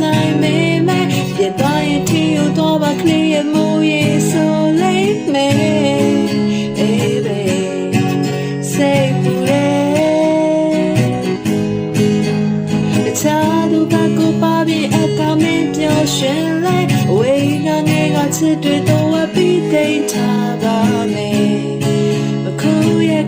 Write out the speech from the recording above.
ဆိုင်မေးမယ်ပြတ်သွားရင်ထီကိုတော့ပါကလေးရဲ့မူရေးဆိုလိမ့်မယ်အေးဘေစိတ်ပူတယ်တခြားသူကကိုပါပြီးအကောင်မင်းပြောရှင်လိုက်ဝေးငါငယ်ကချစ်တွေတော့ဝပြီးတိတ်ထားပါမယ်အခုရဲ့